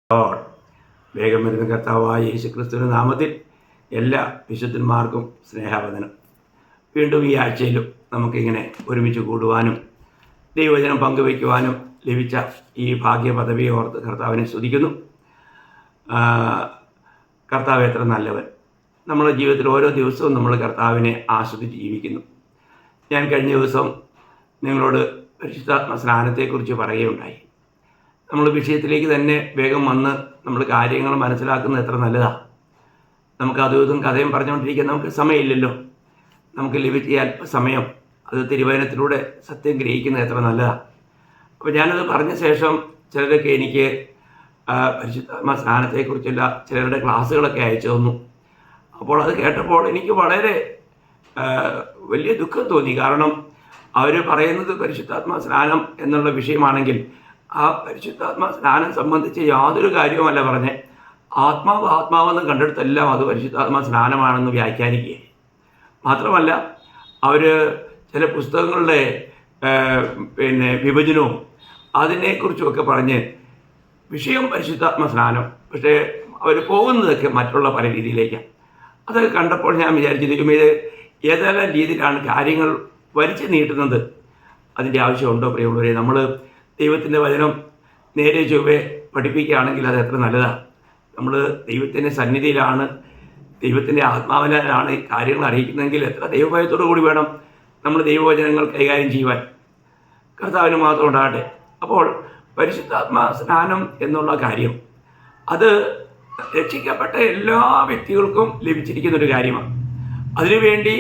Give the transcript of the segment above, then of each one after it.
വേഗം വരുന്ന കർത്താവായ യേശുക്രിസ്തുവിന്റെ നാമത്തിൽ എല്ലാ വിശുദ്ധന്മാർക്കും സ്നേഹവന്ദനം. വീണ്ടും ഈ ആഴ്ചയിലും നമുക്കിങ്ങനെ ഒരുമിച്ച് കൂടുവാനും ദൈവവചനം പങ്കുവയ്ക്കുവാനും ലഭിച്ച ഈ ഭാഗ്യ പദവിയെ ഓർത്ത് കർത്താവിനെ സ്തുതിക്കുന്നു. കർത്താവ് എത്ര നല്ലവൻ. നമ്മുടെ ജീവിതത്തിൽ ഓരോ ദിവസവും നമ്മൾ കർത്താവിനെ ആസ്വദിച്ച് ജീവിക്കുന്നു. ഞാൻ കഴിഞ്ഞ ദിവസം നിങ്ങളോട് പരിശുദ്ധാത്മ സ്നാനത്തെക്കുറിച്ച് പറയുകയുണ്ടായി. നമ്മൾ വിഷയത്തിലേക്ക് തന്നെ വേഗം വന്ന് നമ്മൾ കാര്യങ്ങൾ മനസ്സിലാക്കുന്നത് എത്ര നല്ലതാണ്. നമുക്ക് അതും ഇതും കഥയും പറഞ്ഞുകൊണ്ടിരിക്കാൻ നമുക്ക് സമയമില്ലല്ലോ. നമുക്ക് ലഭിച്ച അല്പസമയം അത് തിരുവചനത്തിലൂടെ സത്യം ഗ്രഹിക്കുന്നത് എത്ര നല്ലതാണ്. അപ്പോൾ ഞാനത് പറഞ്ഞ ശേഷം ചിലരൊക്കെ എനിക്ക് പരിശുദ്ധാത്മ സ്നാനത്തെക്കുറിച്ചുള്ള ചിലരുടെ ക്ലാസ്സുകളൊക്കെ അയച്ചു തന്നു. അപ്പോൾ അത് കേട്ടപ്പോൾ എനിക്ക് വളരെ വലിയ ദുഃഖം തോന്നി. കാരണം അവർ പറയുന്നത് പരിശുദ്ധാത്മ സ്നാനം എന്നുള്ള വിഷയമാണെങ്കിൽ ആ പരിശുദ്ധാത്മ സ്നാനം സംബന്ധിച്ച് യാതൊരു കാര്യവുമല്ല പറഞ്ഞ് ആത്മാവെന്ന് കണ്ടെടുത്തെല്ലാം അത് പരിശുദ്ധാത്മ സ്നാനമാണെന്ന് വ്യാഖ്യാനിക്കുകയാണ്. മാത്രമല്ല അവർ ചില പുസ്തകങ്ങളുടെ വിഭജനവും അതിനെക്കുറിച്ചുമൊക്കെ പറഞ്ഞ് വിഷയം പരിശുദ്ധാത്മ സ്നാനം, പക്ഷേ അവർ പോകുന്നതൊക്കെ മറ്റുള്ള പല രീതിയിലേക്കാണ്. അതൊക്കെ കണ്ടപ്പോൾ ഞാൻ വിചാരിച്ചത് ഇത് ഏതെല്ലാം രീതിയിലാണ് കാര്യങ്ങൾ വലിച്ചു നീട്ടുന്നത്. അതിൻ്റെ ആവശ്യമുണ്ടോ പ്രിയമുള്ളവരെ? നമ്മൾ ദൈവത്തിൻ്റെ വചനം നേരെ ചൊവ്വേ പഠിപ്പിക്കുകയാണെങ്കിൽ അത് എത്ര നല്ലതാണ്. നമ്മൾ ദൈവത്തിൻ്റെ സന്നിധിയിലാണ്, ദൈവത്തിൻ്റെ ആത്മാവിനാലാണ് കാര്യങ്ങൾ അറിയിക്കുന്നതെങ്കിൽ എത്ര ദൈവഭയത്തോടു കൂടി വേണം നമ്മൾ ദൈവവചനങ്ങൾ കൈകാര്യം ചെയ്യുവാൻ. കർത്താവിന് മാത്രം ഉണ്ടാകട്ടെ. അപ്പോൾ പരിശുദ്ധാത്മാ സ്നാനം എന്നുള്ള കാര്യം അത് രക്ഷിക്കപ്പെട്ട എല്ലാ വ്യക്തികൾക്കും ലഭിച്ചിരിക്കുന്നൊരു കാര്യമാണ്. അതിനുവേണ്ടി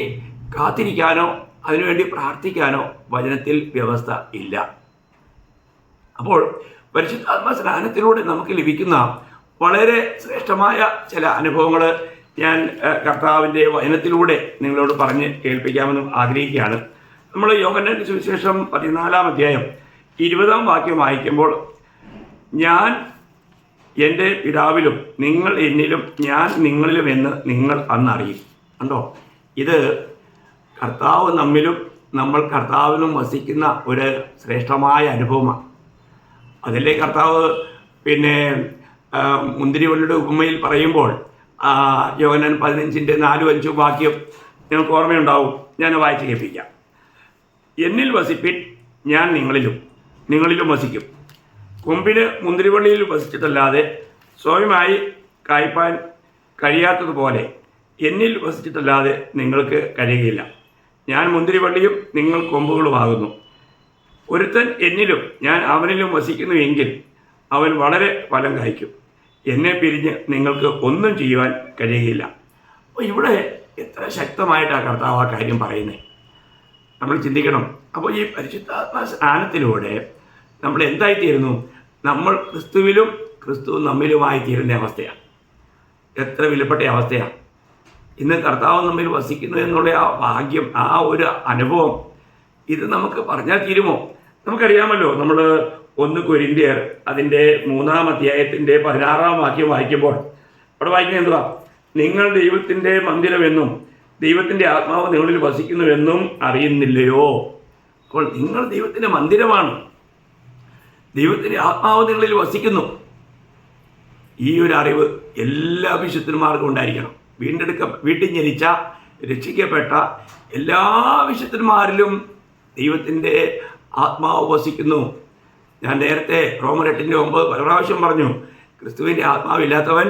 കാത്തിരിക്കാനോ അതിനുവേണ്ടി പ്രാർത്ഥിക്കാനോ വചനത്തിൽ വ്യവസ്ഥ ഇല്ല. അപ്പോൾ പരിശുദ്ധാത്മ സ്നാനത്തിലൂടെ നമുക്ക് ലഭിക്കുന്ന വളരെ ശ്രേഷ്ഠമായ ചില അനുഭവങ്ങൾ ഞാൻ കർത്താവിൻ്റെ വചനത്തിലൂടെ നിങ്ങളോട് പറഞ്ഞ് കേൾപ്പിക്കാമെന്നും ആഗ്രഹിക്കുകയാണ്. നമ്മൾ യോഹന്നാന്റെ സുവിശേഷം 14-ാം അധ്യായം 20-ാം വാക്യം വായിക്കുമ്പോൾ, ഞാൻ എൻ്റെ പിതാവിലും നിങ്ങൾ എന്നിലും ഞാൻ നിങ്ങളിലും എന്ന് നിങ്ങൾ അന്നറിയും. കണ്ടോ, ഇത് കർത്താവ് നമ്മിലും നമ്മൾ കർത്താവിലും വസിക്കുന്ന ഒരു ശ്രേഷ്ഠമായ അനുഭവമാണ്. അതിലെ കർത്താവ് മുന്തിരിവള്ളിയുടെ ഉപമയിൽ പറയുമ്പോൾ യോഹന്നാൻ 15-4-5 വാക്യം നിങ്ങൾക്ക് ഓർമ്മയുണ്ടാവും. ഞാൻ വായിച്ച് കേൾപ്പിക്കാം. എന്നിൽ വസിപ്പിൻ, ഞാൻ നിങ്ങളിലും വസിക്കും. കൊമ്പിന് മുന്തിരിവള്ളിയിൽ വസിച്ചിട്ടല്ലാതെ സ്വയമായി കായ്പാൻ കഴിയാത്തതുപോലെ എന്നിൽ വസിച്ചിട്ടല്ലാതെ നിങ്ങൾക്ക് കഴിയുകയില്ല. ഞാൻ മുന്തിരിവള്ളിയും നിങ്ങൾ കൊമ്പുകളുമാകുന്നു. ഒരുത്തൻ എന്നിലും ഞാൻ അവനിലും വസിക്കുന്നു എങ്കിൽ അവൻ വളരെ ഫലം കായ്ക്കും. എന്നെ പിരിഞ്ഞ് നിങ്ങൾക്ക് ഒന്നും ചെയ്യുവാൻ കഴിയുകയില്ല. അപ്പോൾ ഇവിടെ എത്ര ശക്തമായിട്ടാണ് കർത്താവ് ആ കാര്യം പറയുന്നത്. നമ്മൾ ചിന്തിക്കണം. അപ്പോൾ ഈ പരിശുദ്ധാത്മ സ്നാനത്തിലൂടെ നമ്മൾ എന്തായിത്തീരുന്നു? നമ്മൾ ക്രിസ്തുവിലും ക്രിസ്തു നമ്മിലുമായി തീരുന്ന അവസ്ഥയാണ്. എത്ര വിലപ്പെട്ട അവസ്ഥയാണ്. ഇന്ന് കർത്താവ് നമ്മിൽ വസിക്കുന്നു എന്നുള്ള ആ ഭാഗ്യം, ആ ഒരു അനുഭവം, ഇത് നമുക്ക് പറഞ്ഞാൽ തീരുമോ? നമുക്കറിയാമല്ലോ. നമ്മൾ 1 കൊരിന്ത്യർ അതിൻ്റെ 3-ാം അധ്യായത്തിൻ്റെ 16-ാം വാക്യം വായിക്കുമ്പോൾ അവിടെ വായിക്കുന്നത് എന്തുവാ? നിങ്ങൾ ദൈവത്തിൻ്റെ മന്ദിരമെന്നും ദൈവത്തിൻ്റെ ആത്മാവ് നിങ്ങളിൽ വസിക്കുന്നുവെന്നും അറിയുന്നില്ലയോ? അപ്പോൾ നിങ്ങൾ ദൈവത്തിൻ്റെ മന്ദിരമാണ്, ദൈവത്തിൻ്റെ ആത്മാവ് നിങ്ങളിൽ വസിക്കുന്നു. ഈ ഒരു അറിവ് എല്ലാ വിശുദ്ധന്മാർക്കും ഉണ്ടായിരിക്കണം. വീണ്ടും ജനിച്ച രക്ഷിക്കപ്പെട്ട എല്ലാ വിശുദ്ധന്മാരിലും ദൈവത്തിൻ്റെ ആത്മാവ് വസിക്കുന്നു. ഞാൻ നേരത്തെ റോമർ 8:9 പല പ്രാവശ്യം പറഞ്ഞു, ക്രിസ്തുവിൻ്റെ ആത്മാവില്ലാത്തവൻ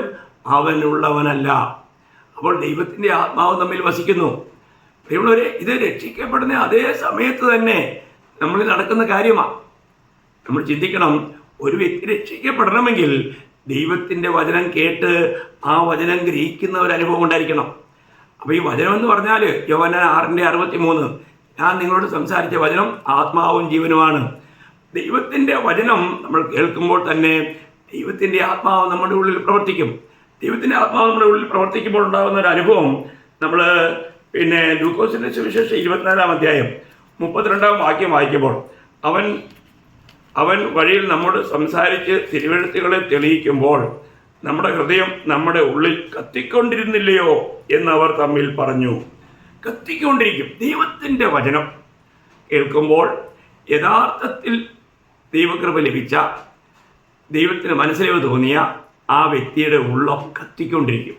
അവനുള്ളവനല്ല. അപ്പോൾ ദൈവത്തിൻ്റെ ആത്മാവ് നമ്മിൽ വസിക്കുന്നു. പ്രിയമുള്ളവരെ, ഇത് രക്ഷിക്കപ്പെടുന്ന അതേ സമയത്ത് തന്നെ നമ്മളിൽ നടക്കുന്ന കാര്യമാണ്. നമ്മൾ ചിന്തിക്കണം, ഒരു വ്യക്തി രക്ഷിക്കപ്പെടണമെങ്കിൽ ദൈവത്തിൻ്റെ വചനം കേട്ട് ആ വചനം ഗ്രഹിക്കുന്ന ഒരു അനുഭവം ഉണ്ടായിരിക്കണം. അപ്പോൾ ഈ വചനം എന്ന് പറഞ്ഞാൽ യോഹന്നാൻ 6:63, ഞാൻ നിങ്ങളോട് സംസാരിച്ച വചനം ആത്മാവും ജീവനുമാണ്. ദൈവത്തിൻ്റെ വചനം നമ്മൾ കേൾക്കുമ്പോൾ തന്നെ ദൈവത്തിൻ്റെ ആത്മാവ് നമ്മുടെ ഉള്ളിൽ പ്രവർത്തിക്കും. ദൈവത്തിൻ്റെ ആത്മാവ് നമ്മുടെ ഉള്ളിൽ പ്രവർത്തിക്കുമ്പോൾ ഉണ്ടാകുന്ന ഒരു അനുഭവം നമ്മൾ ലൂക്കോസിൻ്റെ സുവിശേഷം 24-ാം അധ്യായം 32-ാം വാക്യം വായിക്കുമ്പോൾ, അവൻ വഴിയിൽ നമ്മോട് സംസാരിച്ച് തിരുവെഴുത്തുകളെ തെളിയിക്കുമ്പോൾ നമ്മുടെ ഹൃദയം നമ്മുടെ ഉള്ളിൽ കത്തിക്കൊണ്ടിരുന്നില്ലയോ എന്നവർ തമ്മിൽ പറഞ്ഞു. കത്തിക്കൊണ്ടിരിക്കും. ദൈവത്തിൻ്റെ വചനം കേൾക്കുമ്പോൾ യഥാർത്ഥത്തിൽ ദൈവകൃപ ലഭിച്ച, ദൈവത്തിന് മനസ്സിലിവ് തോന്നിയ ആ വ്യക്തിയുടെ ഉള്ളം കത്തിക്കൊണ്ടിരിക്കും.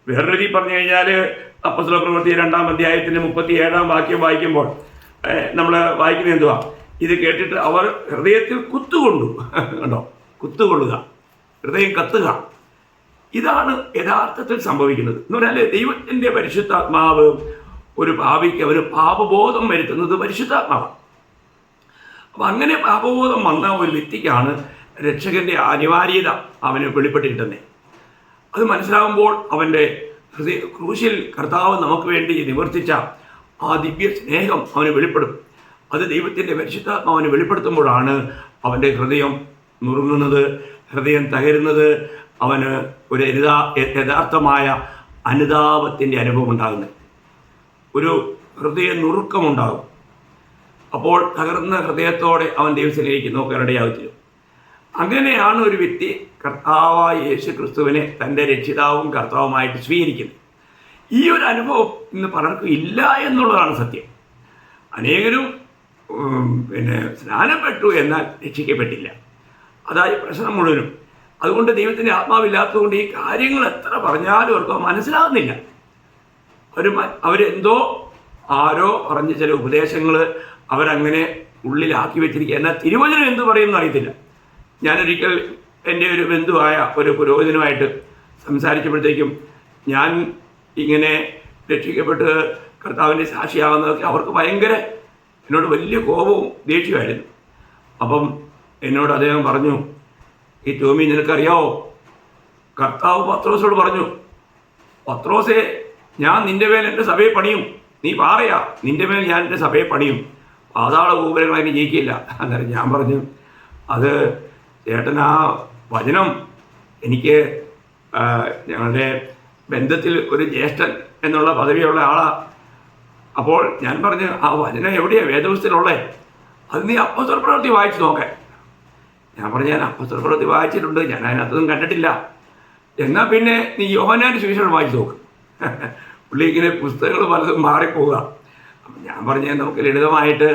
വേറൊരു രീതി പറഞ്ഞു കഴിഞ്ഞാൽ അപ്പോസ്തല പ്രവൃത്തി 2-ാം അധ്യായത്തിൻ്റെ 37-ാം വാക്യം വായിക്കുമ്പോൾ നമ്മൾ വായിക്കുന്നത് എന്തുവാ? ഇത് കേട്ടിട്ട് അവർ ഹൃദയത്തിൽ കുത്തുകൊണ്ടു. കണ്ടോ? കുത്തുകൊള്ളുക, ഹൃദയം കത്തുക. ഇതാണ് യഥാർത്ഥത്തിൽ സംഭവിക്കുന്നത്. എന്ന് പറഞ്ഞാൽ ദൈവത്തിൻ്റെ പരിശുദ്ധാത്മാവ് ഒരു പാപിക്ക് അവന് പാപബോധം വരുത്തുന്നത് പരിശുദ്ധാത്മാവാണ്. അപ്പം അങ്ങനെ പാപബോധം വന്ന ഒരു വ്യക്തിക്കാണ് രക്ഷകൻ്റെ അനിവാര്യത അവന് വെളിപ്പെട്ടിട്ടുന്നത്. അത് മനസ്സിലാകുമ്പോൾ അവൻ്റെ ക്രൂശിൽ കർത്താവ് നമുക്ക് വേണ്ടി നിവർത്തിച്ച ആ ദിവ്യ സ്നേഹം അവന് വെളിപ്പെടും. അത് ദൈവത്തിൻ്റെ പരിശുദ്ധാത്മാവിന് വെളിപ്പെടുത്തുമ്പോഴാണ് അവൻ്റെ ഹൃദയം നുറുങ്ങുന്നത്, ഹൃദയം തകരുന്നത്, അവന് ഒരു യഥാർത്ഥമായ അനുതാപത്തിൻ്റെ അനുഭവം ഉണ്ടാകുന്നത്, ഒരു ഹൃദയ നുറുക്കമുണ്ടാകും. അപ്പോൾ തകർന്ന ഹൃദയത്തോടെ അവൻ ദൈവത്തിലേക്ക് നോക്കാനിടയാകത്തില്ല. അങ്ങനെയാണ് ഒരു വ്യക്തി കർത്താവായ യേശു ക്രിസ്തുവിനെ തൻ്റെ രക്ഷിതാവും കർത്താവുമായിട്ട് സ്വീകരിക്കുന്നത്. ഈ ഒരു അനുഭവം ഇന്ന് പലർക്കും ഇല്ല എന്നുള്ളതാണ് സത്യം. അനേകരും സ്നാനപ്പെട്ടു എന്നാൽ രക്ഷിക്കപ്പെട്ടില്ല. അതായത് പ്രശ്നം മുഴുവനും. അതുകൊണ്ട് ദൈവത്തിൻ്റെ ആത്മാവില്ലാത്തതുകൊണ്ട് ഈ കാര്യങ്ങൾ എത്ര പറഞ്ഞാലും അവർക്ക് മനസ്സിലാകുന്നില്ല. അവരെന്തോ ആരോ പറഞ്ഞ ചില ഉപദേശങ്ങൾ അവരങ്ങനെ ഉള്ളിലാക്കി വെച്ചിരിക്കുക. എന്നാൽ തിരുവചനം എന്ത് പറയുമെന്ന് അറിയത്തില്ല. ഞാനൊരിക്കൽ എൻ്റെ ഒരു ബന്ധുവായ ഒരു പുരോഹിതനുമായിട്ട് സംസാരിച്ചപ്പോഴത്തേക്കും ഞാൻ ഇങ്ങനെ രക്ഷിക്കപ്പെട്ട് കർത്താവിൻ്റെ സാക്ഷിയാകുന്നതൊക്കെ അവർക്ക് ഭയങ്കര എന്നോട് വലിയ കോപവും ദേഷ്യമായിരുന്നു. അപ്പം എന്നോട് അദ്ദേഹം പറഞ്ഞു, ഈ ടോമി നിനക്കറിയാവോ, കർത്താവ് പത്രോസോട് പറഞ്ഞു, പത്രോസേ ഞാൻ നിൻ്റെ മേൽ എൻ്റെ സഭയെ പണിയും, നീ പാറയാ, നിൻ്റെ മേൽ ഞാൻ എൻ്റെ സഭയെ പണിയും, പാതാള ഗോപുരങ്ങളതിന് ജയിക്കില്ല. അന്നേരം ഞാൻ പറഞ്ഞു, അത് ചേട്ടൻ ആ വചനം എനിക്ക് ഞങ്ങളുടെ ബന്ധത്തിൽ ഒരു ജ്യേഷ്ഠൻ എന്നുള്ള പദവിയുള്ള ആളാണ്. അപ്പോൾ ഞാൻ പറഞ്ഞു, ആ വചനം എവിടെയാണ് വേദപുസ്തകത്തിലുള്ളത്? അത് നീ അപ്പോസ്തല പ്രവൃത്തി വായിച്ച് നോക്കാൻ. ഞാൻ പറഞ്ഞു, ഞാൻ അപ്പോസ്തല പ്രവൃത്തി വായിച്ചിട്ടുണ്ട്, ഞാൻ അതിനകത്തൊന്നും കണ്ടിട്ടില്ല. എന്നാൽ പിന്നെ നീ യോഹന്നാൻ്റെ സുവിശേഷം വായിച്ച് നോക്ക്. പുള്ളി ഇങ്ങനെ പുസ്തകങ്ങൾ പലതും മാറിപ്പോവുക. അപ്പം ഞാൻ പറഞ്ഞു, നമുക്ക് ലളിതമായിട്ട്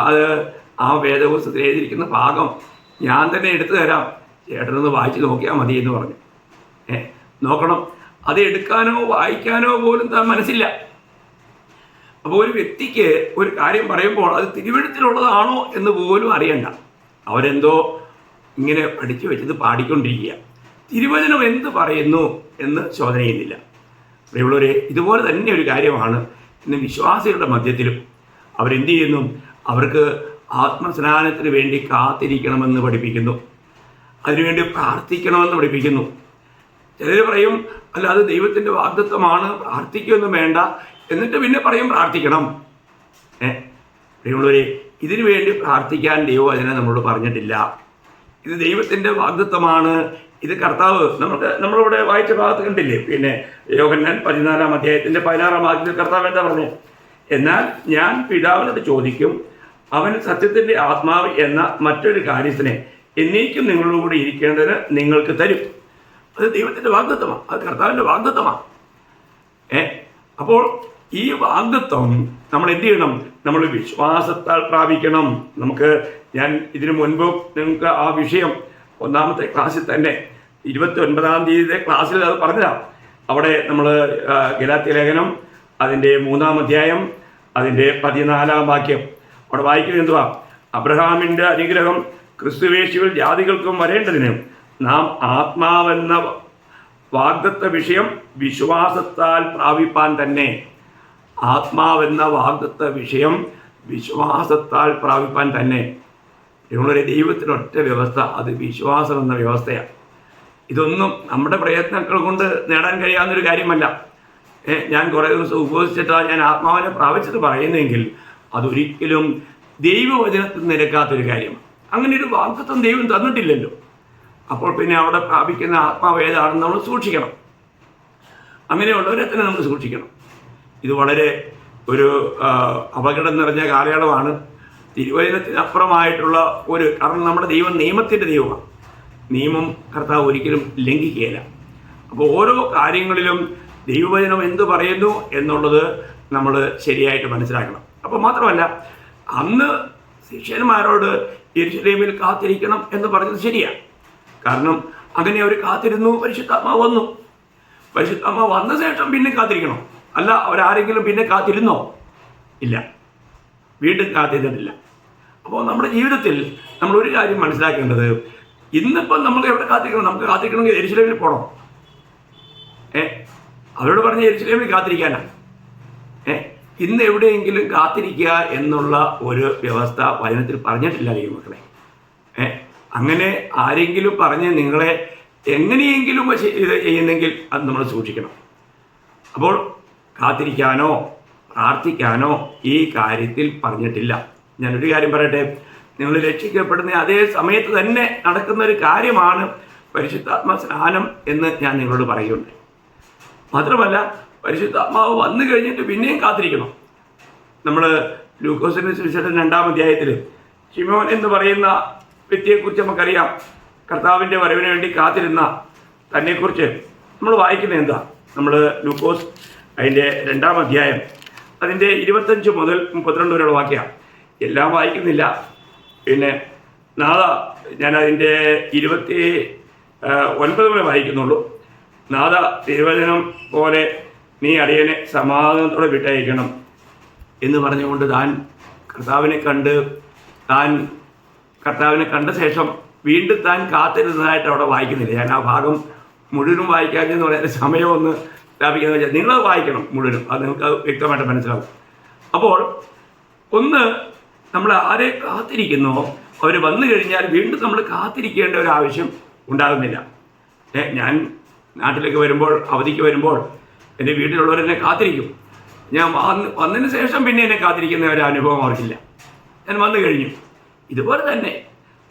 അത് ആ വേദപുസ്തകത്തിൽ എഴുതിയിരിക്കുന്ന ഭാഗം ഞാൻ തന്നെ എടുത്തു തരാം, ചേട്ടനൊന്ന് വായിച്ച് നോക്കിയാൽ മതി എന്ന് പറഞ്ഞു. നോക്കണം, അത് എടുക്കാനോ വായിക്കാനോ പോലും താൻ മനസ്സില്ല. അപ്പോൾ ഒരു വ്യക്തിക്ക് ഒരു കാര്യം പറയുമ്പോൾ അത് തിരുവെഴുത്തിലുള്ളതാണോ എന്ന് പോലും അറിയണ്ട. അവരെന്തോ ഇങ്ങനെ പഠിച്ചു വെച്ചത് പാടിക്കൊണ്ടിരിക്കുക. തിരുവചനം എന്ത് പറയുന്നു എന്ന് ചോദന ചെയ്യുന്നില്ല. പ്രിയമുള്ളവരെ, ഇതുപോലെ തന്നെ ഒരു കാര്യമാണ് ഇന്ന് വിശ്വാസികളുടെ മധ്യത്തിലും. അവരെന്ത് ചെയ്യുന്നു? അവർക്ക് ആത്മസ്നാനത്തിന് വേണ്ടി കാത്തിരിക്കണമെന്ന് പഠിപ്പിക്കുന്നു, അതിനുവേണ്ടി പ്രാർത്ഥിക്കണമെന്ന് പഠിപ്പിക്കുന്നു. ചിലർ പറയും, അല്ല അത് ദൈവത്തിൻ്റെ വാഗ്ദത്തമാണ്, പ്രാർത്ഥിക്കുകയൊന്നും വേണ്ട, എന്നിട്ട് പിന്നെ പറയും പ്രാർത്ഥിക്കണം. പ്രിയമുള്ളവരെ, ഇതിനു വേണ്ടി പ്രാർത്ഥിക്കാൻ ദൈവവചനം നമ്മളോട് പറഞ്ഞിട്ടില്ല. ഇത് ദൈവത്തിൻ്റെ വാഗ്ദത്തമാണ്. ഇത് കർത്താവ് നമ്മളിവിടെ വായിച്ച ഭാഗത്ത് കണ്ടില്ലേ? പിന്നെ യോഹന്നാൻ 14-ാം അധ്യായത്തിൻ്റെ 16-ാം വാക്യത്തിൽ കർത്താവ് എന്താ പറഞ്ഞത്? എന്നാൽ ഞാൻ പിതാവിനോട് ചോദിക്കും, അവൻ സത്യത്തിൻ്റെ ആത്മാവ് എന്ന മറ്റൊരു കാര്യത്തിനെ എന്നേക്കും നിങ്ങളുടെ കൂടെ ഇരിക്കേണ്ടതിന് നിങ്ങൾക്ക് തരും. അത് ദൈവത്തിൻ്റെ വാഗ്ദത്തമാണ്, അത് കർത്താവിൻ്റെ വാഗ്ദത്തമാണ്. അപ്പോൾ ഈ വാഗ്ദത്തം നമ്മൾ എന്ത് ചെയ്യണം? നമ്മൾ വിശ്വാസത്താൽ പ്രാപിക്കണം. ഞാൻ ഇതിനു മുൻപ് നിങ്ങൾക്ക് ആ വിഷയം 1-ാമത്തെ ക്ലാസ്സിൽ തന്നെ 29-ാം തീയതിയുടെ ക്ലാസ്സിൽ അത് പറഞ്ഞതാണ്. അവിടെ നമ്മൾ ഗലാത്യ ലേഖനം അതിൻ്റെ 3-ാം അധ്യായം അതിൻ്റെ 14-ാം വാക്യം അവിടെ വായിക്കുന്നത് എന്തുവാ? അബ്രഹാമിൻ്റെ അനുഗ്രഹം ക്രിസ്തുവേശുവിൽ ജാതികൾക്കും വരേണ്ടതിന് നാം ആത്മാവെന്ന വാഗ്ദത്ത വിഷയം വിശ്വാസത്താൽ പ്രാപിപ്പാൻ തന്നെ. ആത്മാവെന്ന വാഗ്ദത്ത വിഷയം വിശ്വാസത്താൽ പ്രാപിപ്പാൻ തന്നെ. നിങ്ങളുടെ ദൈവത്തിനൊറ്റ വ്യവസ്ഥ, അത് വിശ്വാസം എന്ന വ്യവസ്ഥയാണ്. ഇതൊന്നും നമ്മുടെ പ്രയത്നങ്ങൾ കൊണ്ട് നേടാൻ കഴിയാവുന്നൊരു കാര്യമല്ല. ഞാൻ കുറേ ദിവസം ഉപവസിച്ചിട്ടാണ് ഞാൻ ആത്മാവിനെ പ്രാപിച്ചത് പറയുന്നതെങ്കിൽ അതൊരിക്കലും ദൈവവചനത്തിൽ നിരക്കാത്തൊരു കാര്യമാണ്. അങ്ങനെ ഒരു വാഗ്ദത്തം ദൈവം തന്നിട്ടില്ലല്ലോ. അപ്പോൾ പിന്നെ അവിടെ പ്രാപിക്കുന്ന ആത്മാവ് ഏതാണെന്ന് നമ്മൾ സൂക്ഷിക്കണം. അങ്ങനെയുള്ളവരെ തന്നെ നമ്മൾ സൂക്ഷിക്കണം. ഇത് വളരെ ഒരു അപകടം നിറഞ്ഞ കാലയളവാണ്. തിരുവചനത്തിനപ്പുറമായിട്ടുള്ള കാരണം നമ്മുടെ ദൈവം നിയമത്തിൻ്റെ ദൈവമാണ്. നിയമം കർത്താവ് ഒരിക്കലും ലംഘിക്കുകയില്ല. അപ്പോൾ ഓരോ കാര്യങ്ങളിലും ദൈവവചനം എന്ത് പറയുന്നു എന്നുള്ളത് നമ്മൾ ശരിയായിട്ട് മനസ്സിലാക്കണം. അപ്പോൾ മാത്രമല്ല, അന്ന് ശിഷ്യന്മാരോട് യെരുശലേമിൽ കാത്തിരിക്കണം എന്ന് പറഞ്ഞത് ശരിയാണ്. കാരണം അങ്ങനെ അവർ കാത്തിരുന്നു. പരിശുദ്ധാത്മാവ് വന്നു. പരിശുദ്ധാത്മാവ് വന്ന ശേഷം പിന്നെ കാത്തിരിക്കണം. അല്ല, അവരാരെങ്കിലും പിന്നെ കാത്തിരുന്നോ? ഇല്ല, വീണ്ടും കാത്തിരുന്നിട്ടില്ല. അപ്പോൾ നമ്മുടെ ജീവിതത്തിൽ നമ്മൾ ഒരു കാര്യം മനസ്സിലാക്കേണ്ടത്, ഇന്നിപ്പം നമുക്ക് എവിടെ കാത്തിരിക്കണം? നമുക്ക് കാത്തിരിക്കണമെങ്കിൽ യെരുശലേമിൽ പോകണം. അവരോട് പറഞ്ഞ് യെരുശലേമിൽ കാത്തിരിക്കാനാണ്. ഇന്ന് എവിടെയെങ്കിലും കാത്തിരിക്കുക എന്നുള്ള ഒരു വ്യവസ്ഥ വചനത്തിൽ പറഞ്ഞിട്ടില്ല ദൈവമക്കളെ. അങ്ങനെ ആരെങ്കിലും പറഞ്ഞ് നിങ്ങളെ എങ്ങനെയെങ്കിലും ഇത് ചെയ്യുന്നെങ്കിൽ അത് നമ്മൾ സൂക്ഷിക്കണം. അപ്പോൾ കാത്തിരിക്കാനോ പ്രാർത്ഥിക്കാനോ ഈ കാര്യത്തിൽ പറഞ്ഞിട്ടില്ല. ഞാനൊരു കാര്യം പറയട്ടെ, നിങ്ങൾ രക്ഷിക്കപ്പെടുന്ന അതേ സമയത്ത് തന്നെ നടക്കുന്ന ഒരു കാര്യമാണ് പരിശുദ്ധാത്മ സ്നാനം എന്ന് ഞാൻ നിങ്ങളോട് പറയുന്നുണ്ട്. മാത്രമല്ല, പരിശുദ്ധാത്മാവ് വന്നു കഴിഞ്ഞിട്ട് പിന്നെയും കാത്തിരിക്കണം. നമ്മൾ ലൂക്കോസിന്റെ സുവിശേഷം 2-ാം അധ്യായത്തിൽ ശിമോൻ എന്ന് പറയുന്ന വ്യക്തിയെക്കുറിച്ച് നമുക്കറിയാം. കർത്താവിൻ്റെ വരവിന് വേണ്ടി കാത്തിരുന്ന തന്നെക്കുറിച്ച് നമ്മൾ വായിക്കുന്നത് എന്താ? നമ്മൾ ലൂക്കോസ് അതിൻ്റെ 2-ാം അധ്യായം അതിൻ്റെ 25 മുതൽ 32 വരെയുള്ള വാക്യമാണ്. എല്ലാം വായിക്കുന്നില്ല. പിന്നെ ഞാൻ അതിൻ്റെ 29 വരെ വായിക്കുന്നുള്ളൂ. നാഥ, തിരുവചനം പോലെ നീ അടിയനെ സമാധാനത്തോടെ വിട്ടയക്കണം എന്ന് പറഞ്ഞുകൊണ്ട് താൻ കർത്താവിനെ കണ്ട ശേഷം വീണ്ടും താൻ കാത്തിരുന്നതായിട്ട് അവിടെ വായിക്കുന്നില്ല. ഞാൻ ആ ഭാഗം മുഴുവനും വായിക്കാമെന്ന് പറയാൻ സമയമൊന്ന് സ്ഥാപിക്കുന്നത് വെച്ചാൽ നിങ്ങളത് വായിക്കണം മുഴുവനും. അത് നിങ്ങൾക്ക് വ്യക്തമായിട്ട് മനസ്സിലാവും. അപ്പോൾ ഒന്ന്, നമ്മൾ ആരെ കാത്തിരിക്കുന്നോ അവർ വന്നു കഴിഞ്ഞാൽ വീണ്ടും നമ്മൾ കാത്തിരിക്കേണ്ട ഒരു ആവശ്യം ഉണ്ടാകുന്നില്ല. ഞാൻ നാട്ടിലേക്ക് വരുമ്പോൾ, അവധിക്ക് വരുമ്പോൾ എൻ്റെ വീട്ടിലുള്ളവരെന്നെ കാത്തിരിക്കും. ഞാൻ വന്നതിന് ശേഷം പിന്നെ എന്നെ കാത്തിരിക്കുന്ന ഒരു അനുഭവം അവർക്കില്ല. ഞാൻ വന്നു കഴിഞ്ഞു. ഇതുപോലെ തന്നെ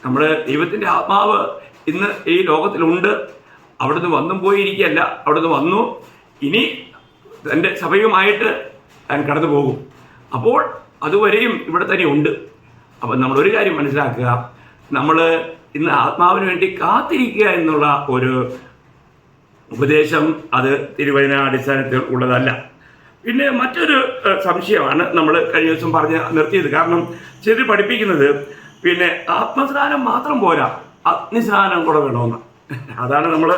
നമ്മൾ ദൈവത്തിൻ്റെ ആത്മാവ് ഇന്ന് ഈ ലോകത്തിലുണ്ട്. അവിടുന്ന് വന്നും പോയിരിക്കുകയല്ല, അവിടുന്ന് വന്നു, ഇനി തൻ്റെ സഭയുമായിട്ട് താൻ കടന്നു പോകും. അപ്പോൾ അതുവരെയും ഇവിടെ തന്നെ ഉണ്ട്. അപ്പം നമ്മളൊരു കാര്യം മനസ്സിലാക്കുക, നമ്മൾ ഇന്ന് ആത്മാവിന് വേണ്ടി കാത്തിരിക്കുക എന്നുള്ള ഒരു ഉപദേശം അത് തിരുവചന അടിസ്ഥാനത്തിൽ ഉള്ളതല്ല. പിന്നെ മറ്റൊരു സംശയമാണ് നമ്മൾ കഴിഞ്ഞ ദിവസം പറഞ്ഞ് നിർത്തിയത്. കാരണം ചിലർ പഠിപ്പിക്കുന്നത് പിന്നെ ആത്മസ്നാനം മാത്രം പോരാ, അഗ്നിസ്നാനം കൂടെ വേണമെന്ന്. അതാണ് നമ്മൾ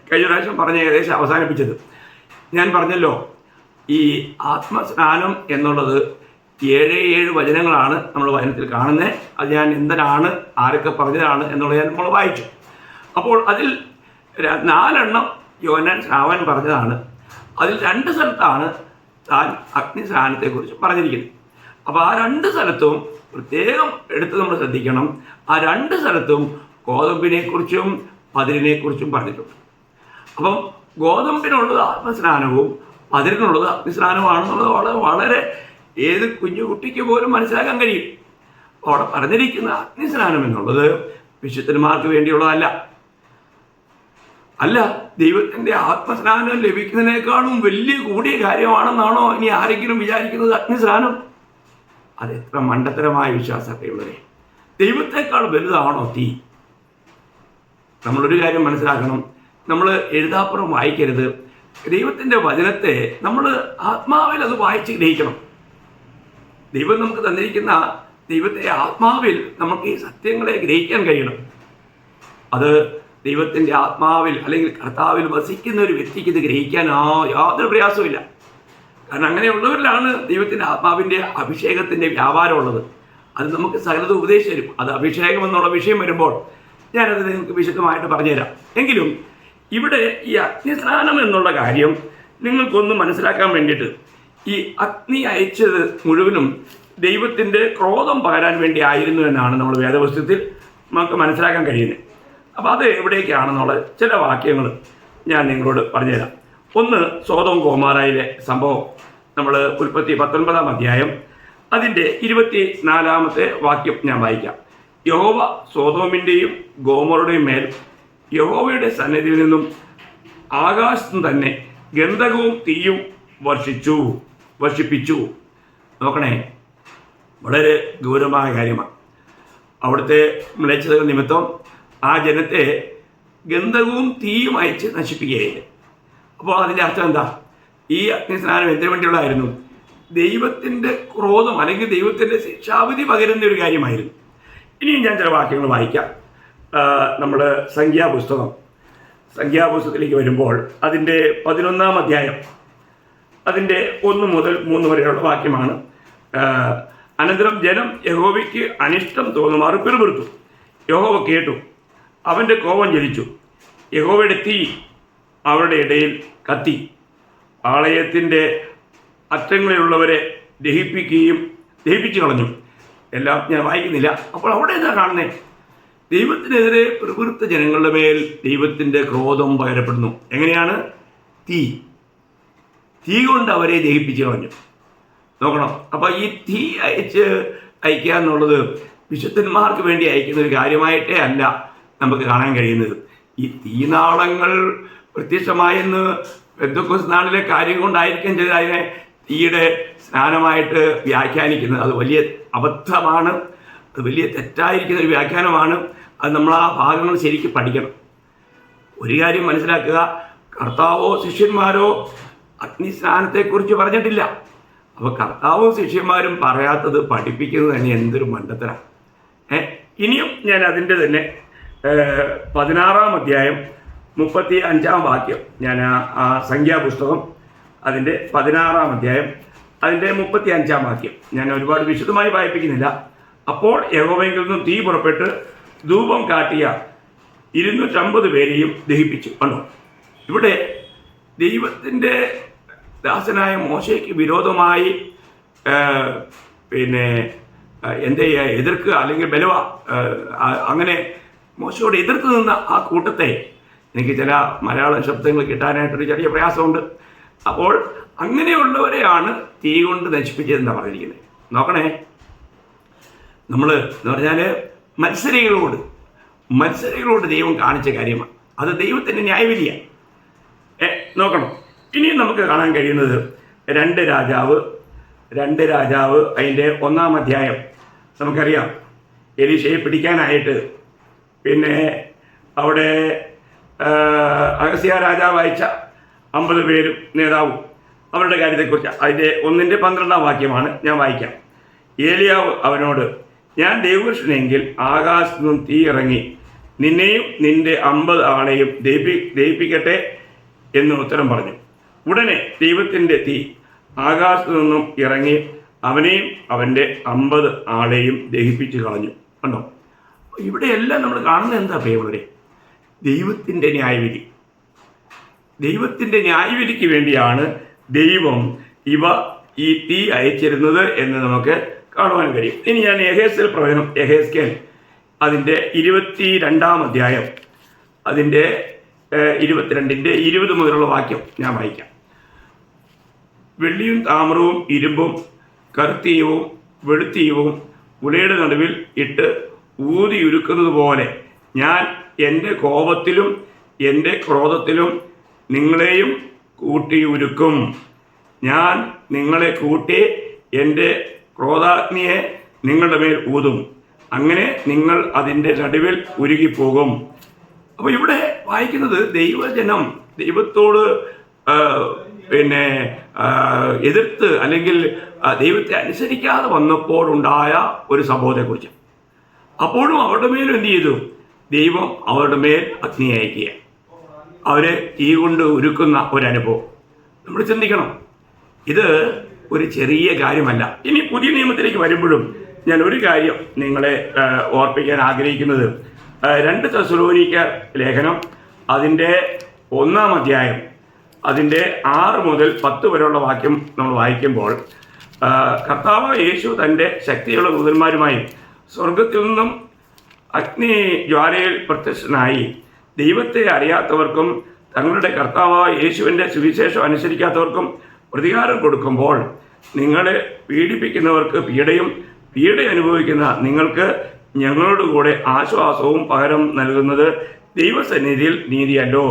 കഴിഞ്ഞ പ്രാവശ്യം പറഞ്ഞ് ഏകദേശം അവസാനിപ്പിച്ചത്. ഞാൻ പറഞ്ഞല്ലോ, ഈ ആത്മസ്നാനം എന്നുള്ളത് 7 വചനങ്ങളാണ് നമ്മൾ വചനത്തിൽ കാണുന്നത്. അത് ഞാൻ എന്തിനാണ്, ആരൊക്കെ പറഞ്ഞതാണ് എന്നുള്ളത് നമ്മൾ വായിച്ചു. അപ്പോൾ അതിൽ 4 യോഹന്നാൻ സ്നാപകൻ പറഞ്ഞതാണ്. അതിൽ 2 സ്ഥലത്താണ് താൻ അഗ്നിസ്നാനത്തെക്കുറിച്ച് പറഞ്ഞിരിക്കുന്നത്. അപ്പോൾ ആ 2 സ്ഥലത്തും പ്രത്യേകം എടുത്ത് നമ്മൾ ശ്രദ്ധിക്കണം. ആ 2 സ്ഥലത്തും ഗോതമ്പിനെക്കുറിച്ചും പതിരിനെക്കുറിച്ചും പറഞ്ഞിട്ടുണ്ട്. അപ്പം ഗോതമ്പിനുള്ളത് ആത്മസ്നാനവും പതിരിനുള്ളത് അഗ്നിസ്നാനമാണെന്നുള്ളത് വളരെ ഏത് കുഞ്ഞു കുട്ടിക്ക് പോലും മനസ്സിലാക്കാൻ കഴിയും. അവിടെ പറഞ്ഞിരിക്കുന്ന അഗ്നിസ്നാനം എന്നുള്ളത് വിശുദ്ധന്മാർക്ക് വേണ്ടിയുള്ളതല്ല. അല്ല, ദൈവത്തിൻ്റെ ആത്മസ്നാനം ലഭിക്കുന്നതിനേക്കാളും വലിയ കൂടിയ കാര്യമാണെന്നാണോ ഇനി ആരെങ്കിലും വിചാരിക്കുന്നത് അഗ്നിസ്നാനം? അതെത്ര മണ്ടത്തരമായ വിശ്വാസത്തെയുള്ളവരെ. ദൈവത്തെക്കാൾ വലുതാണോ തീ? നമ്മളൊരു കാര്യം മനസ്സിലാക്കണം, നമ്മൾ എഴുതാപ്പുറം വായിക്കരുത്. ദൈവത്തിൻ്റെ വചനത്തെ നമ്മൾ ആത്മാവിൽ അത് വായിച്ച് ഗ്രഹിക്കണം. ദൈവം നമുക്ക് തന്നിരിക്കുന്ന ദൈവത്തെ ആത്മാവിൽ നമുക്ക് ഈ സത്യങ്ങളെ ഗ്രഹിക്കാൻ കഴിയണം. അത് ദൈവത്തിൻ്റെ ആത്മാവിൽ അല്ലെങ്കിൽ കർത്താവിൽ വസിക്കുന്ന ഒരു വ്യക്തിക്ക് ഇത് ഗ്രഹിക്കാൻ യാതൊരു പ്രയാസവുമില്ല. കാരണം അങ്ങനെയുള്ളവരിലാണ് ദൈവത്തിൻ്റെ ആത്മാവിൻ്റെ അഭിഷേകത്തിൻ്റെ വ്യാപാരമുള്ളത്. അത് നമുക്ക് സകലത ഉപദേശിച്ചു തരും. അത് അഭിഷേകം എന്നുള്ള വിഷയം വരുമ്പോൾ ഞാനത് നിങ്ങൾക്ക് വിശദമായിട്ട് പറഞ്ഞുതരാം. എങ്കിലും ഇവിടെ ഈ അഗ്നിസ്നാനം എന്നുള്ള കാര്യം നിങ്ങൾക്കൊന്ന് മനസ്സിലാക്കാൻ വേണ്ടിയിട്ട്, ഈ അഗ്നി അയച്ചത് മുഴുവനും ദൈവത്തിൻ്റെ ക്രോധം പകരാൻ വേണ്ടി ആയിരുന്നു എന്നാണ് നമ്മൾ വേദപുസ്തകത്തിൽ നമുക്ക് മനസ്സിലാക്കാൻ കഴിയുന്നത്. അപ്പോൾ അത് എവിടേക്കാണെന്നുള്ള ചില വാക്യങ്ങൾ ഞാൻ നിങ്ങളോട് പറഞ്ഞുതരാം. ഒന്ന്, സോദോം ഗോമോറയിലെ സംഭവം. നമ്മൾ ഉൽപ്പത്തി 19-ാം അധ്യായം അതിൻ്റെ 24-ാമത്തെ വാക്യം ഞാൻ വായിക്കാം. യഹോവ സോദോമിൻ്റെയും ഗോമോറയുടെയും മേൽ യഹോവയുടെ സന്നിധിയിൽ നിന്നും ആകാശത്തും തന്നെ ഗന്ധകവും തീയും വർഷിപ്പിച്ചു. നോക്കണേ, വളരെ ഗൗരവമായ കാര്യമാണ്. അവിടുത്തെ മ്ലേച്ഛതകൾ നിമിത്തം ആ ജനത്തെ ഗന്ധകവും തീയും അയച്ച് നശിപ്പിക്കുകയായിരുന്നു. അപ്പോൾ അതിൻ്റെ അർത്ഥം എന്താ? ഈ അഗ്നിസ്നാനം എന്തിനു വേണ്ടിയുള്ളതായിരുന്നു? ദൈവത്തിൻ്റെ ക്രോധം അല്ലെങ്കിൽ ദൈവത്തിൻ്റെ ശിക്ഷാവിധി പകരുന്ന ഒരു കാര്യമായിരുന്നു. ഇനിയും ഞാൻ ചില വാക്യങ്ങൾ വായിക്കാം. നമ്മൾ സംഖ്യാപുസ്തകം സംഖ്യാപുസ്തകത്തിലേക്ക് വരുമ്പോൾ അതിൻ്റെ 11-ാം അധ്യായം അതിൻ്റെ 1 മുതൽ 3 വരെയുള്ള വാക്യമാണ്. അനന്തരം ജനം യഹോവയ്ക്ക് അനിഷ്ടം തോന്നുമാറ് പിറുപിറുത്തു. യഹോവ കേട്ടു, അവൻ്റെ കോപം ജ്വലിച്ചു. യഹോവയുടെ തീ അവരുടെ ഇടയിൽ കത്തി ആലയത്തിൻ്റെ അറ്റങ്ങളിലുള്ളവരെ ദഹിപ്പിച്ചു കളഞ്ഞു. എല്ലാം ഞാൻ വായിക്കുന്നില്ല. അപ്പോൾ അവിടെ എന്താ കാണുന്നത്? ദൈവത്തിനെതിരെ പിറുപിറുത്ത ജനങ്ങളുടെ മേൽ ദൈവത്തിൻ്റെ ക്രോധം പകരപ്പെടുന്നു. എങ്ങനെയാണ്? തീ കൊണ്ട് അവരെ ദഹിപ്പിച്ചു കളഞ്ഞു. നോക്കണം. അപ്പോൾ ഈ തീ അയക്കുക എന്നുള്ളത് വിശുദ്ധന്മാർക്ക് വേണ്ടി അയക്കുന്ന ഒരു കാര്യമായിട്ടേ അല്ല നമുക്ക് കാണാൻ കഴിയുന്നത്. ഈ തീനാളങ്ങൾ പ്രത്യക്ഷമായെന്ന് പെന്തക്കോസ്ത് നാളിലെ കാര്യം കൊണ്ടായിരിക്കും ചെയ്ത് അതിനെ തീയുടെ സ്നാനമായിട്ട് വ്യാഖ്യാനിക്കുന്നത്. അത് വലിയ അബദ്ധമാണ്. അത് വലിയ തെറ്റായിരിക്കുന്ന ഒരു വ്യാഖ്യാനമാണ്. അത് നമ്മൾ ആ ഭാഗങ്ങൾ ശരിക്കും പഠിക്കണം. ഒരു കാര്യം മനസ്സിലാക്കുക, കർത്താവോ ശിഷ്യന്മാരോ അഗ്നിസ്നാനത്തെക്കുറിച്ച് പറഞ്ഞിട്ടില്ല. അപ്പോൾ കർത്താവും ശിഷ്യന്മാരും പറയാത്തത് പഠിപ്പിക്കുന്നത് തന്നെ എന്തൊരു മണ്ടത്തരാണ്. ഇനിയും ഞാൻ അതിൻ്റെ തന്നെ 16-ാം അധ്യായം 35-ാം വാക്യം, ഞാൻ ആ സംഖ്യാപുസ്തകം അതിൻ്റെ 16-ാം അധ്യായം അതിൻ്റെ 35-ാം വാക്യം ഞാൻ ഒരുപാട് വിശദമായി വായിപ്പിക്കുന്നില്ല. അപ്പോൾ യഹോവയിൽ നിന്നും തീ പുറപ്പെട്ട് ധൂപം കാട്ടിയ 250 പേരെയും ദഹിപ്പിച്ചു. കണ്ടോ? ഇവിടെ ദൈവത്തിൻ്റെ ദാസനായ മോശയ്ക്ക് വിരോധമായി എന്ത് ചെയ്യുക, എതിർക്കുക, അല്ലെങ്കിൽ അങ്ങനെ മോശയോട് എതിർത്ത് നിന്ന ആ കൂട്ടത്തെ, എനിക്ക് ചില മലയാള ശബ്ദങ്ങൾ കിട്ടാനായിട്ടൊരു ചെറിയ പ്രയാസമുണ്ട്. അപ്പോൾ അങ്ങനെയുള്ളവരെയാണ് തീ കൊണ്ട് നശിപ്പിച്ചതെന്നാണ് പറഞ്ഞിരിക്കുന്നത്. നോക്കണേ, നമ്മൾ എന്ന് പറഞ്ഞാൽ മത്സരികളോട് ദൈവം കാണിച്ച കാര്യമാണ്. അത് ദൈവത്തിൻ്റെ ന്യായവിധിയാണ്. നോക്കണം. ഇനിയും നമുക്ക് കാണാൻ കഴിയുന്നത് 2 രാജാവ് അതിൻ്റെ 1-ാം അധ്യായം. നമുക്കറിയാം, എലീശയെ പിടിക്കാനായിട്ട് അവിടെ അഹസ്യ രാജാവ് അയച്ച 50 പേരും നേതാവും അവരുടെ കാര്യത്തെക്കുറിച്ച് അതിൻ്റെ 1-ന്റെ 12-ാം വാക്യമാണ് ഞാൻ വായിക്കാം. ഏലിയാവ് അവനോട്, ഞാൻ ദൈവപുരുഷനെങ്കിൽ ആകാശത്തു നിന്നും തീ ഇറങ്ങി നിന്നെയും നിന്റെ 50 ആളെയും ദഹിപ്പിക്കട്ടെ എന്ന് ഉത്തരം പറഞ്ഞു. ഉടനെ ദൈവത്തിൻ്റെ തീ ആകാശത്തു നിന്നും ഇറങ്ങി അവനെയും അവൻ്റെ 50 ആളെയും ദഹിപ്പിച്ചു കളഞ്ഞു. കണ്ടോ? ഇവിടെയെല്ലാം നമ്മൾ കാണുന്നത് എന്താ പ്രിയമുള്ളവരെ? ദൈവത്തിൻ്റെ ന്യായവിധി. ദൈവത്തിൻ്റെ ന്യായവിധിക്ക് വേണ്ടിയാണ് ദൈവം ഈ തീ അയച്ചിരുന്നത് എന്ന് നമുക്ക് കാണുവാൻ കഴിയും. ഇനി ഞാൻ യെഹേസ്കേൽ പ്രവചനം, യെഹേസ്കേൽ അതിൻ്റെ 22-ാം അധ്യായം അതിൻ്റെ 22-ന്റെ 20 മുതലുള്ള വാക്യം ഞാൻ വായിക്കാം. വെള്ളിയും താമ്രവും ഇരുമ്പും കറുത്തീയവും വെളുത്തീയവും ഉലയുടെ നടുവിൽ ഇട്ട് ഊതിയുരുക്കുന്നത് പോലെ ഞാൻ എൻ്റെ കോപത്തിലും എൻ്റെ ക്രോധത്തിലും നിങ്ങളെയും കൂട്ടി ഉരുക്കും. ഞാൻ നിങ്ങളെ കൂട്ടി എൻ്റെ ക്രോധാഗ്നിയെ നിങ്ങളുടെ മേൽ ഊതും. അങ്ങനെ നിങ്ങൾ അതിൻ്റെ നടുവിൽ ഉരുകിപ്പോകും. അപ്പോൾ ഇവിടെ വായിക്കുന്നത് ദൈവജനം ദൈവത്തോട് എതിർത്ത് അല്ലെങ്കിൽ ദൈവത്തെ അനുസരിക്കാതെ വന്നപ്പോഴുണ്ടായ ഒരു സംഭവത്തെക്കുറിച്ച്. അപ്പോഴും അവരുടെ മേലും എന്ത് ചെയ്തു? ദൈവം അവരുടെ മേൽ അഗ്നി അയക്കുക, അവരെ തീ കൊണ്ട് ഉരുക്കുന്ന ഒരനുഭവം. നമ്മൾ ചിന്തിക്കണം, ഇത് ഒരു ചെറിയ കാര്യമല്ല. ഇനി പുതിയ നിയമത്തിലേക്ക് വരുമ്പോഴും ഞാൻ ഒരു കാര്യം നിങ്ങളെ ഓർപ്പിക്കാൻ ആഗ്രഹിക്കുന്നത്, 2 തെസ്സലോനിക്കർ ലേഖനം അതിൻ്റെ 1-ാം അധ്യായം അതിൻ്റെ 6 മുതൽ 10 വരെയുള്ള വാക്യം നമ്മൾ വായിക്കുമ്പോൾ, കർത്താവ് യേശു തൻ്റെ ശക്തിയുള്ള ദൂതന്മാരുമായി സ്വർഗത്തിൽ നിന്നും അഗ്നി ജ്വാലയിൽ പ്രത്യക്ഷനായി ദൈവത്തെ അറിയാത്തവർക്കും തങ്ങളുടെ കർത്താവായ യേശുവിൻ്റെ സുവിശേഷം അനുസരിക്കാത്തവർക്കും പ്രതികാരം കൊടുക്കുമ്പോൾ, നിങ്ങളെ പീഡിപ്പിക്കുന്നവർക്ക് പീഡ അനുഭവിക്കുന്ന നിങ്ങൾക്ക് ഞങ്ങളോട് കൂടെ ആശ്വാസവും പകരം നൽകുന്നത് ദൈവസന്നിധിയിൽ നീതിയല്ലോ.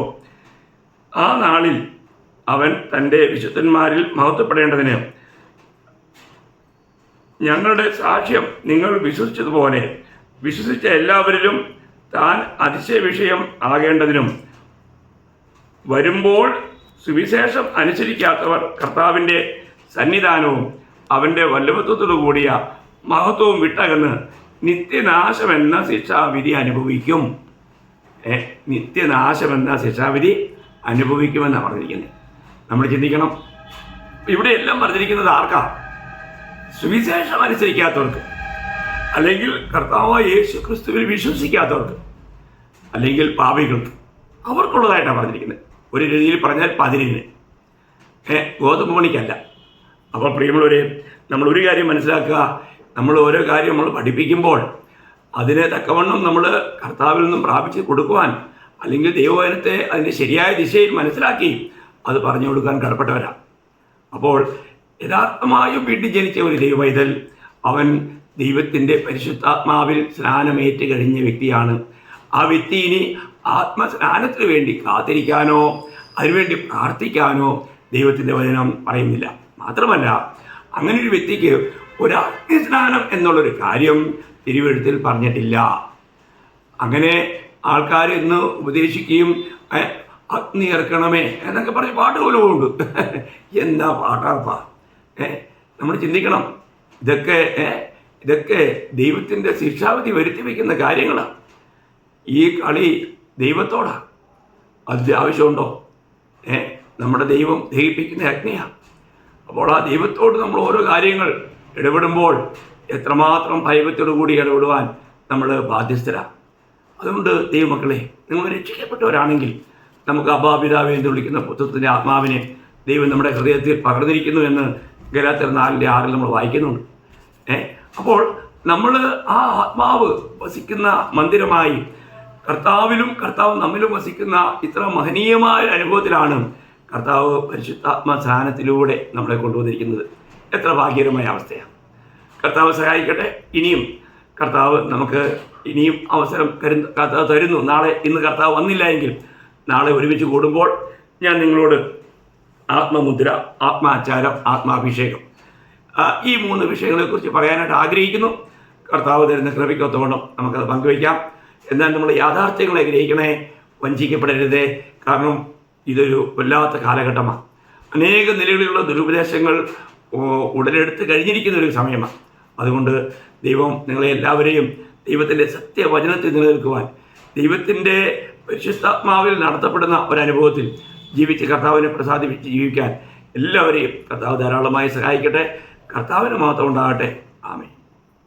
ആ നാളിൽ അവൻ തൻ്റെ വിശുദ്ധന്മാരിൽ മഹത്വപ്പെടേണ്ടതിന് ഞങ്ങളുടെ സാക്ഷ്യം നിങ്ങൾ വിശ്വസിച്ചതുപോലെ വിശ്വസിച്ച എല്ലാവരിലും താൻ അതിശയ വിഷയം ആകേണ്ടതിനും വരുമ്പോൾ സുവിശേഷം അനുസരിക്കാത്തവർ കർത്താവിൻ്റെ സന്നിധാനവും അവൻ്റെ വല്ലഭത്വത്തോടു കൂടിയ മഹത്വവും വിട്ടകന്ന് നിത്യനാശമെന്ന ശിക്ഷാവിധി അനുഭവിക്കും നിത്യനാശമെന്ന ശിക്ഷാവിധി അനുഭവിക്കുമെന്നാണ് പറഞ്ഞിരിക്കുന്നത്. നമ്മൾ ചിന്തിക്കണം, ഇവിടെയെല്ലാം പറഞ്ഞിരിക്കുന്നത് ആർക്കാ? സുവിശേഷം അനുസരിക്കാത്തവർക്ക്, അല്ലെങ്കിൽ കർത്താവായ യേശു ക്രിസ്തുവിൽ വിശ്വസിക്കാത്തവർക്ക്, അല്ലെങ്കിൽ പാപികൾക്ക്, അവർക്കുള്ളതായിട്ടാണ് പറഞ്ഞിരിക്കുന്നത്. ഒരു രീതിയിൽ പറഞ്ഞാൽ 10 ഗോതമ്പ് മണിക്കല്ല. അപ്പോൾ പ്രിയമുള്ളവരെ, നമ്മൾ ഒരു കാര്യം മനസ്സിലാക്കുക, നമ്മൾ ഓരോ കാര്യം നമ്മൾ പഠിപ്പിക്കുമ്പോൾ അതിനെ തക്കവണ്ണം നമ്മൾ കർത്താവിൽ നിന്നും പ്രാപിച്ച് കൊടുക്കുവാൻ, അല്ലെങ്കിൽ ദൈവവചനത്തെ അതിൻ്റെ ശരിയായ ദിശയിൽ മനസ്സിലാക്കി അത് പറഞ്ഞു കൊടുക്കാൻ കടപ്പെട്ടവരാണ്. അപ്പോൾ യഥാർത്ഥമായും വീട്ടിൽ ജനിച്ച ഒരു ദൈവവൈതൽ, അവൻ ദൈവത്തിൻ്റെ പരിശുദ്ധാത്മാവിൽ സ്നാനമേറ്റ് കഴിഞ്ഞ വ്യക്തിയാണ്. ആ വ്യക്തി ഇനി ആത്മസ്നാനത്തിന് വേണ്ടി കാത്തിരിക്കാനോ അതിനുവേണ്ടി പ്രാർത്ഥിക്കാനോ ദൈവത്തിൻ്റെ വചനം പറയുന്നില്ല. മാത്രമല്ല, അങ്ങനെ ഒരു വ്യക്തിക്ക് ഒരു അഗ്നിസ്നാനം എന്നുള്ളൊരു കാര്യം തിരുവെഴുത്തിൽ പറഞ്ഞിട്ടില്ല. അങ്ങനെ ആൾക്കാർ ഇന്ന് ഉപദേശിക്കുകയും അഗ്നി ഇറക്കണമേ എന്നൊക്കെ പറഞ്ഞ് പാട്ട് പോലും ഉണ്ട്. എന്താ പാട്ടാപ്പാ! നമ്മൾ ചിന്തിക്കണം, ഇതൊക്കെ ദൈവത്തിൻ്റെ ശിക്ഷാവിധി വരുത്തി വയ്ക്കുന്ന കാര്യങ്ങളാണ്. ഈ കളി ദൈവത്തോടാ. അതിൻ്റെ ആവശ്യമുണ്ടോ? നമ്മുടെ ദൈവം ദഹിപ്പിക്കുന്ന അഗ്നിയാണ്. അപ്പോൾ ആ ദൈവത്തോട് നമ്മൾ ഓരോ കാര്യങ്ങൾ ഇടപെടുമ്പോൾ എത്രമാത്രം ഭയഭക്തിയോടു കൂടി ഇടപെടുവാൻ നമ്മൾ ബാധ്യസ്ഥരാണ്. അതുകൊണ്ട് ദൈവമക്കളെ, നിങ്ങൾ രക്ഷിക്കപ്പെട്ടവരാണെങ്കിൽ നമുക്ക് അബാപിതാവെ എന്ന് വിളിക്കുന്ന പുത്രത്തിൻ്റെ ആത്മാവിനെ ദൈവം നമ്മുടെ ഹൃദയത്തിൽ പകർന്നിരിക്കുന്നു എന്ന് ഗലാത്യർ 4:6 നമ്മൾ വായിക്കുന്നുണ്ട്. അപ്പോൾ നമ്മൾ ആ ആത്മാവ് വസിക്കുന്ന മന്ദിരമായി കർത്താവിലും കർത്താവ് നമ്മിലും വസിക്കുന്ന ഇത്ര മഹനീയമായ അനുഭവത്തിലാണ് കർത്താവ് പരിശുദ്ധാത്മ സ്നാനത്തിലൂടെ നമ്മളെ കൊണ്ടുവന്നിരിക്കുന്നത്. എത്ര ഭാഗ്യകരമായ അവസ്ഥയാണ്! കർത്താവ് സഹായിക്കട്ടെ. ഇനിയും കർത്താവ് നമുക്ക് ഇനിയും അവസരം കർത്താവ് തരുന്നു. ഇന്ന് കർത്താവ് വന്നില്ല എങ്കിൽ നാളെ ഒരുമിച്ച് കൂടുമ്പോൾ ഞാൻ നിങ്ങളോട് ആത്മമുദ്ര, ആത്മാചാരം, ആത്മാഭിഷേകം, ഈ 3 വിഷയങ്ങളെക്കുറിച്ച് പറയാനായിട്ട് ആഗ്രഹിക്കുന്നു. കർത്താവ് തരുന്ന കൃപയ്ക്കൊത്തവണ്ണം നമുക്കത് പങ്കുവയ്ക്കാം. എന്നാൽ നമ്മൾ യാഥാർത്ഥ്യങ്ങളെ ഗ്രഹിക്കണേ, വഞ്ചിക്കപ്പെടരുതേ. കാരണം ഇതൊരു വല്ലാത്ത കാലഘട്ടമാണ്. അനേക നിലകളിലുള്ള ദുരുപദേശങ്ങൾ ഉടലെടുത്ത് കഴിഞ്ഞിരിക്കുന്ന ഒരു സമയമാണ്. അതുകൊണ്ട് ദൈവം നിങ്ങളെ എല്ലാവരെയും ദൈവത്തിൻ്റെ സത്യവചനത്തിൽ നിലനിൽക്കുവാൻ, ദൈവത്തിൻ്റെ പരിശുദ്ധാത്മാവിൽ നടത്തപ്പെടുന്ന ഒരനുഭവത്തിൽ ജീവിച്ച് കർത്താവിനെ പ്രസാദിപ്പിച്ച് ജീവിക്കാൻ എല്ലാവരെയും കർത്താവ് ധാരാളമായി സഹായിക്കട്ടെ. കർത്താവിന് മാത്രം ഉണ്ടാകട്ടെ. ആമേൻ.